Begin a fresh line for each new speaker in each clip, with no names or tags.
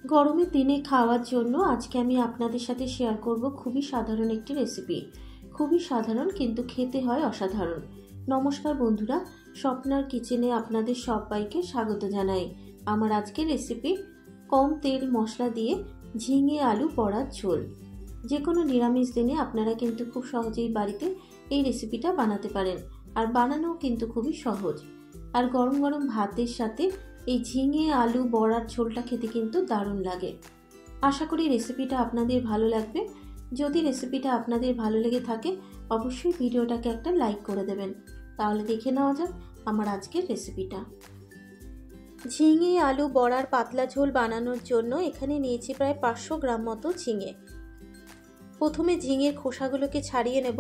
গরমের দিনে খাওয়ার জন্য আজকে আমি আপনাদের সাথে শেয়ার করব খুবই সাধারণ একটি রেসিপি। খুবই সাধারণ কিন্তু খেতে হয় অসাধারণ। নমস্কার বন্ধুরা, স্বপ্নার কিচেনে আপনাদের সবাইকে স্বাগত জানাই। আমার আজকের রেসিপি কম তেল মশলা দিয়ে ঝিঙে আলু বড়ার ঝোল। যে কোনো নিরামিষ দিনে আপনারা কিন্তু খুব সহজেই বাড়িতে এই রেসিপিটা বানাতে পারেন, আর বানানোও কিন্তু খুবই সহজ। আর গরম গরম ভাতের সাথে এই ঝিঙে আলু বড়ার ঝোলটা খেতে কিন্তু দারুণ লাগে। আশা করি রেসিপিটা আপনাদের ভালো লাগবে। যদি রেসিপিটা আপনাদের ভালো লেগে থাকে অবশ্যই ভিডিওটাকে একটা লাইক করে দেবেন। তাহলে দেখে নেওয়া যাক আমার আজকের রেসিপিটা। ঝিঙে আলু বড়ার পাতলা ঝোল বানানোর জন্য এখানে নিয়েছি প্রায় 500 গ্রাম মতো ঝিঙে। প্রথমে ঝিঙের খোসাগুলোকে ছাড়িয়ে নেব।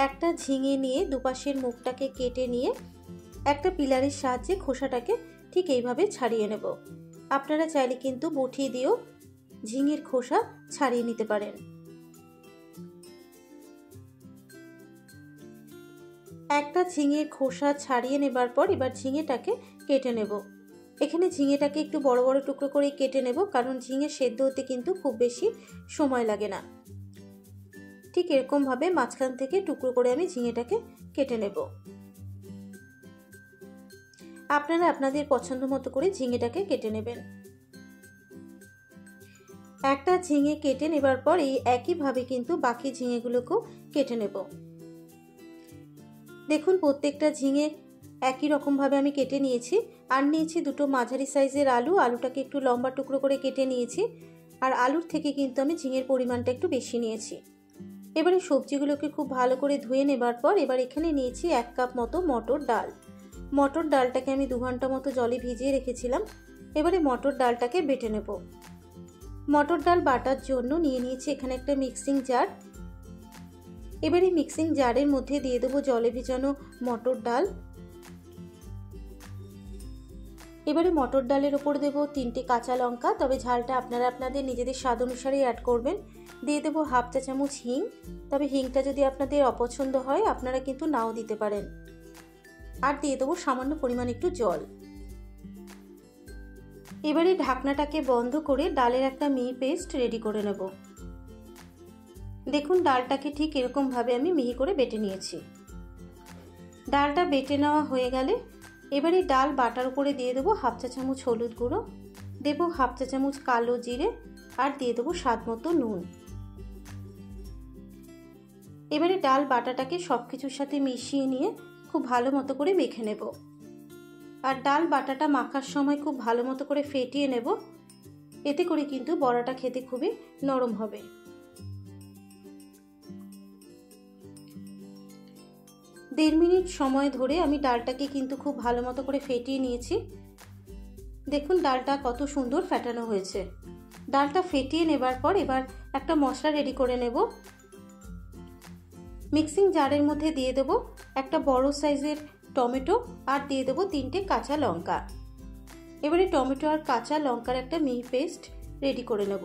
একটা ঝিঙে নিয়ে দুপাশের মুখটাকে কেটে নিয়ে একটা পিলারের সাহায্যে খোসাটাকে ঠিক এইভাবে ছাড়িয়ে নেব। আপনারা চাইলে কিন্তু বটি দিয়েও ঝিঙের খোসা ছাড়িয়ে নিতে পারেন। একটা ঝিঙের খোসা ছাড়িয়ে নেবার পর এবার ঝিঙেটাকে কেটে নেব। এখানে ঝিঙেটাকে একটু বড় বড় টুকরো করে কেটে নেব, কারণ ঝিঙে সেদ্ধ হতে কিন্তু খুব বেশি সময় লাগে না। ঠিক এরকমভাবে মাঝখান থেকে টুকরো করে আমি ঝিঙেটাকে কেটে নেব। আপনারা আপনাদের পছন্দ মতো করে ঝিঙেটাকে কেটে নেবেন। একটা ঝিঙে কেটে নেবার পর এই একইভাবে কিন্তু বাকি ঝিঙেগুলোকেও কেটে নেব। দেখুন প্রত্যেকটা ঝিঙে একই রকমভাবে আমি কেটে নিয়েছি। আর নিয়েছি দুটো মাঝারি সাইজের আলু। আলুটাকে একটু লম্বা টুকরো করে কেটে নিয়েছি, আর আলুর থেকে কিন্তু আমি ঝিঙের পরিমাণটা একটু বেশি নিয়েছি। এবারে সবজিগুলোকে খুব ভালো করে ধুয়ে নেবার পর এবার এখানে নিয়েছি 1 কাপ মতো মটর ডাল। মটর ডালটাকে আমি 2 ঘন্টা মতো জলে ভিজিয়ে রেখেছিলাম। এবারে মটর ডালটাকে বেটে নেব। মটর ডাল বাটার জন্য নিয়ে নিয়েছি এখানে একটা মিক্সিং জার। এবারে মিক্সিং জারের মধ্যে দিয়ে দেবো জলে ভিজানো মটর ডাল। এবারে মটর ডালের ওপর দেবো 3টে কাঁচা লঙ্কা, তবে ঝালটা আপনারা আপনাদের নিজেদের স্বাদ অনুসারে অ্যাড করবেন। দিয়ে দেবো 1/2 চা চামচ হিং, তবে হিংটা যদি আপনাদের অপছন্দ হয় আপনারা কিন্তু নাও দিতে পারেন। আর দিয়ে দেবো সামান্য পরিমাণ একটু জল। এবারে ঢাকনাটাকে বন্ধ করে ডালের একটা মিহি পেস্ট রেডি করে নেব। দেখুন ডালটাকে ঠিক এরকমভাবে আমি মিহি করে বেটে নিয়েছি। ডালটা বেটে নেওয়া হয়ে গেলে এবারে ডাল বাটার উপরে দিয়ে দেবো 1/2 চা চামচ হলুদ গুঁড়ো, দেবো 1/2 চা চামচ কালো জিরে, আর দিয়ে দেবো স্বাদ মতো নুন। এবারে ডাল বাটাটাকে সব কিছুর সাথে মিশিয়ে নিয়ে খুব ভালো মতো করে মেখে নেব। আর ডাল বাটাটা মাখার সময় খুব ভালো মতো করে ফেটিয়ে নেব। এতে করে কিন্তু বড়াটা খেতে খুবই নরম হবে। দেড় মিনিট সময় ধরে আমি ডালটাকে কিন্তু খুব ভালো মতো করে ফেটিয়ে নিয়েছি। দেখুন ডালটা কত সুন্দর ফেটানো হয়েছে। ডালটা ফেটিয়ে নেবার পর এবার একটা মশলা রেডি করে নেব। মিক্সিং জারের মধ্যে দিয়ে দেবো একটা বড় সাইজের টমেটো, আর দিয়ে দেবো 3টে কাঁচা লঙ্কা। এবারে টমেটো আর কাঁচা লঙ্কার একটা মিহি পেস্ট রেডি করে নেব।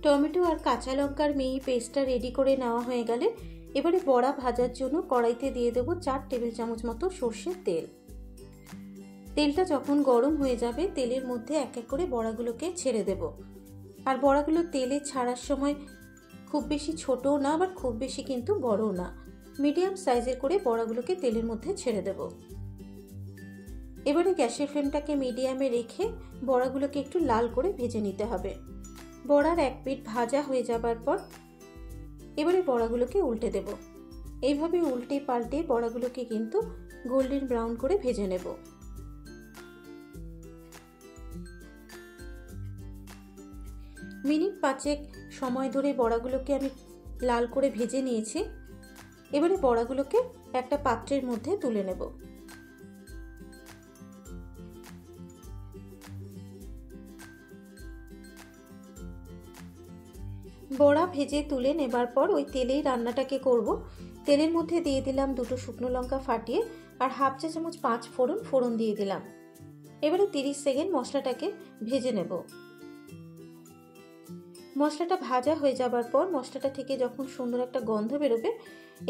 টমেটো আর কাঁচা লঙ্কার মিহি পেস্টটা রেডি করে নেওয়া হয়ে গেলে এবারে বড়া ভাজার জন্য কড়াইতে দিয়ে দেবো 4 টেবিল চামচ মতো সর্ষের তেল। তেলটা যখন গরম হয়ে যাবে তেলের মধ্যে এক এক করে বড়াগুলোকে ছেড়ে দেব। আর বড়াগুলো তেলে ছাড়ার সময় খুব বেশি ছোটও না আবার খুব বেশি কিন্তু বড়ও না, মিডিয়াম সাইজের করে বড়াগুলোকে তেলের মধ্যে ছেড়ে দেব। এবারে গ্যাসের ফ্লেমটাকে মিডিয়ামে রেখে বড়াগুলোকে একটু লাল করে ভেজে নিতে হবে। বড়ার এক পিঠ ভাজা হয়ে যাবার পর এবারে বড়াগুলোকে উল্টে দেব। এইভাবে উল্টে পাল্টে বড়াগুলোকে কিন্তু গোল্ডেন ব্রাউন করে ভেজে নেব। মিনিট 5 সময় ধরে বড়াগুলোকে আমি লাল করে ভেজে নিয়েছি। এবারে বড়াগুলোকে একটা পাত্রের মধ্যে তুলে নেব। বড়া ভেজে তুলে নেবার পর ওই তেলেই রান্নাটাকে করব। তেলের মধ্যে দিয়ে দিলাম 2টো শুকনো লঙ্কা ফাটিয়ে, আর 1/2 চা চামচ 5 ফোড়ন দিয়ে দিলাম। এবারে 30 সেকেন্ড মশলাটাকে ভেজে নেব। মশলাটা ভাজা হয়ে যাবার পর মশলাটা থেকে যখন সুন্দর একটা গন্ধ বেরোবে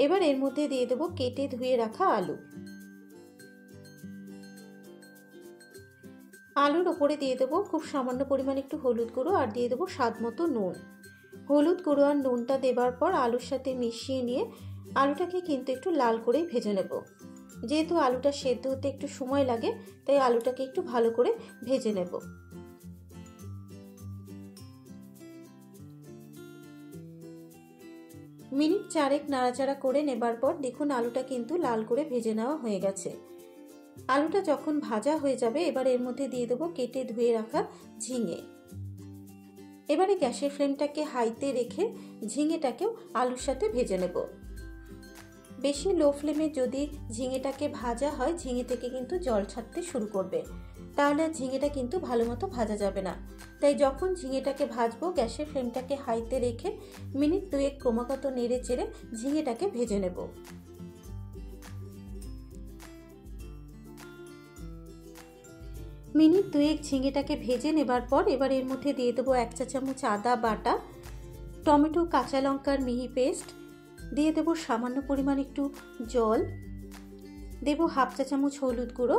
এবার এর মধ্যে দিয়ে দেবো কেটে ধুয়ে রাখা আলু। আলুর ওপরে দিয়ে দেবো খুব সামান্য পরিমাণ একটু হলুদ গুঁড়ো আর দিয়ে দেবো স্বাদ মতো নুন। হলুদ গুঁড়ো আর নুনটা দেবার পর আলুর সাথে মিশিয়ে নিয়ে আলুটাকে কিন্তু একটু লাল করেই ভেজে নেব। যেহেতু আলুটা সেদ্ধ হতে একটু সময় লাগে তাই আলুটাকে একটু ভালো করে ভেজে নেব। মিনিট 4 নাড়াচাড়া করে নেবার পর দেখুন আলুটা কিন্তু লাল করে ভেজে নেওয়া হয়ে গেছে। আলুটা যখন ভাজা হয়ে যাবে এবার এর মধ্যে দিয়ে দেবো কেটে ধুয়ে রাখা ঝিঙে। এবারে গ্যাসের ফ্লেমটাকে হাইতে রেখে ঝিঙেটাকেও আলুর সাথে ভেজে নেব। বেশি লো ফ্লেমে যদি ঝিঙেটাকে ভাজা হয় ঝিঙে থেকে কিন্তু জল ছাড়তে শুরু করবে, তাহলে ঝিঙেটা কিন্তু ভালো মতো ভাজা যাবে না। তাই যখন ঝিঙেটাকে ভাজবো গ্যাসের ফ্লেমটাকে হাইতে রেখে মিনিট 2 ক্রমাগত নেড়ে চেড়ে ঝিঙেটাকে ভেজে নেব। মিনিট 2 ঝিঙেটাকে ভেজে নেবার পর এবার এর মধ্যে দিয়ে দেবো 1 চা চামচ আদা বাটা, টমেটো কাঁচা লঙ্কার মিহি পেস্ট, দিয়ে দেবো সামান্য পরিমাণ একটু জল, দেবো 1/2 চা চামচ হলুদ গুঁড়ো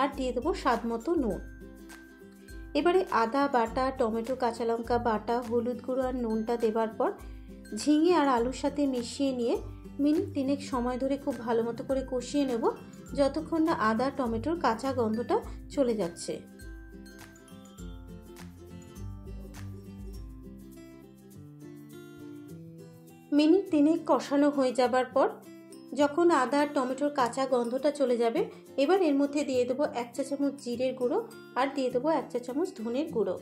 আর দিয়ে দেবো স্বাদ মতো নুন। এবারে আদা বাটা, টমেটো কাঁচা লঙ্কা বাটা, হলুদ গুঁড়ো আর নুনটা দেবার পর ঝিঙে আর আলুর সাথে মিশিয়ে নিয়ে মিনিট 3 সময় ধরে খুব ভালো মতো করে কষিয়ে নেব, যতক্ষণ না আদা টমেটোর কাঁচা গন্ধটা চলে যাচ্ছে। মিনিট 3 কষানো হয়ে যাবার পর যখন আদা আর টমেটোর কাঁচা গন্ধটা চলে যাবে এবার এর মধ্যে দিয়ে দেবো 1 চা চামচ জিরের গুঁড়ো আর দিয়ে দেবো 1 চা চামচ ধনের গুঁড়ো।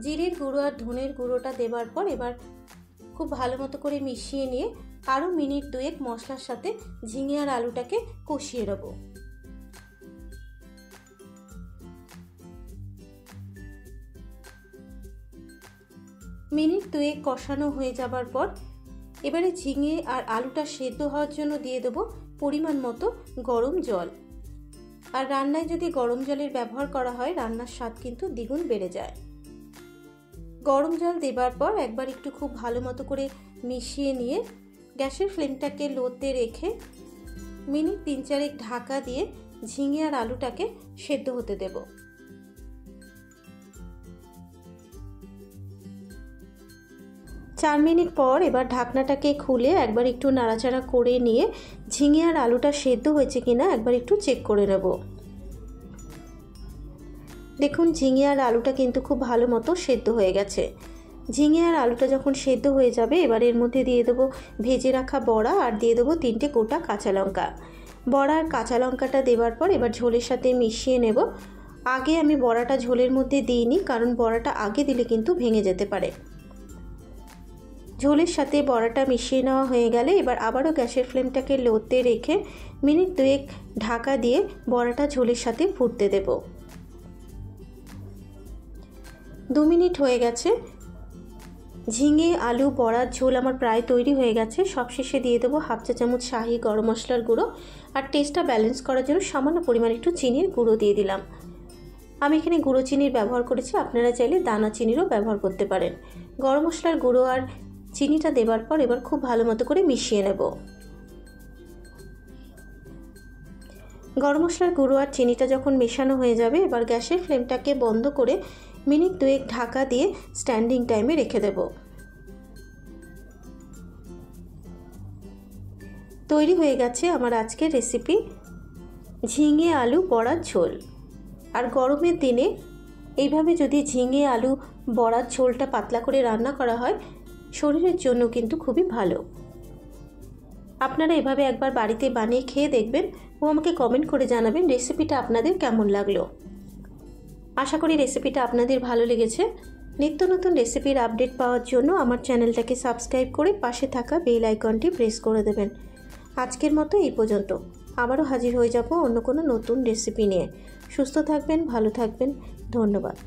জিরের গুঁড়ো আর ধনের গুঁড়োটা দেবার পর এবার খুব ভালো মতো করে মিশিয়ে নিয়ে আরও মিনিট 2 মশলার সাথে ঝিঙে আর আলুটাকে কষিয়ে নেব। মিনিট 2 কষানো হয়ে যাবার পর এবারে ঝিঙে আর আলুটা সেদ্ধ হওয়ার জন্য দিয়ে দেবো পরিমাণ মতো গরম জল। আর রান্নায় যদি গরম জলের ব্যবহার করা হয় রান্নার স্বাদ কিন্তু দ্বিগুণ বেড়ে যায়। গরম জল দেবার পর একবার একটু খুব ভালো মতো করে মিশিয়ে নিয়ে গ্যাসের ফ্লেমটাকে লোতে রেখে মিনিট 3-4 ঢাকা দিয়ে ঝিঙে আর আলুটাকে সেদ্ধ হতে দেব। 4 মিনিট পর এবার ঢাকনাটাকে খুলে একবার একটু নাড়াচাড়া করে নিয়ে ঝিঙে আর আলুটা সেদ্ধ হয়েছে কিনা একবার একটু চেক করে নেব। দেখুন ঝিঙে আর আলুটা কিন্তু খুব ভালো মতো সেদ্ধ হয়ে গেছে। ঝিঙে আর আলুটা যখন সেদ্ধ হয়ে যাবে এবার এর মধ্যে দিয়ে দেবো ভেজে রাখা বড়া আর দিয়ে দেবো 3টে গোটা কাঁচা লঙ্কা। বড়া আর কাঁচা লঙ্কাটা দেওয়ার পর এবার ঝোলের সাথে মিশিয়ে নেব। আগে আমি বড়াটা ঝোলের মধ্যে দিইনি, কারণ বড়াটা আগে দিলে কিন্তু ভেঙে যেতে পারে। ঝোলের সাথে বড়াটা মিশিয়ে নেওয়া হয়ে গেলে এবার আবারও গ্যাসের ফ্লেমটাকে লোতে রেখে মিনিট 2 ঢাকা দিয়ে বড়াটা ঝোলের সাথে ফুটতে দেব। 2 মিনিট হয়ে গেছে। ঝিঙে আলু বড়ার ঝোল আমার প্রায় তৈরি হয়ে গেছে। সবশেষে দিয়ে দেবো 1/2 চা চামচ শাহি গরম মশলার গুঁড়ো আর টেস্টটা ব্যালেন্স করার জন্য সামান্য পরিমাণ একটু চিনির গুঁড়ো দিয়ে দিলাম। আমি এখানে গুঁড়ো চিনির ব্যবহার করেছি, আপনারা চাইলে দানা চিনিরও ব্যবহার করতে পারেন। গরম মশলার গুঁড়ো আর চিনিটা দেবার পর এবার খুব ভালো মতো করে মিশিয়ে নেব। গরম মশলার গুঁড়ো আর চিনিটা যখন মেশানো হয়ে যাবে এবার গ্যাসের ফ্লেমটাকে বন্ধ করে মিনিট 2 ঢাকা দিয়ে স্ট্যান্ডিং টাইমে রেখে দেব। তৈরি হয়ে গেছে আমার আজকের রেসিপি ঝিঙে আলু বড়ার ঝোল। আর গরমের দিনে এইভাবে যদি ঝিঙে আলু বড়ার ঝোলটা পাতলা করে রান্না করা হয় শরীরের জন্য কিন্তু খুবই ভালো। আপনারা এভাবে একবার বাড়িতে বানিয়ে খেয়ে দেখবেন ও আমাকে কমেন্ট করে জানাবেন রেসিপিটা আপনাদের কেমন লাগলো। আশা করি রেসিপিটা আপনাদের ভালো লেগেছে। নিত্য নতুন রেসিপির আপডেট পাওয়ার জন্য আমার চ্যানেলটাকে সাবস্ক্রাইব করে পাশে থাকা বেল আইকনটি প্রেস করে দেবেন। আজকের মতো এই পর্যন্ত। আবারও হাজির হয়ে যাব অন্য কোনো নতুন রেসিপি নিয়ে। সুস্থ থাকবেন, ভালো থাকবেন। ধন্যবাদ।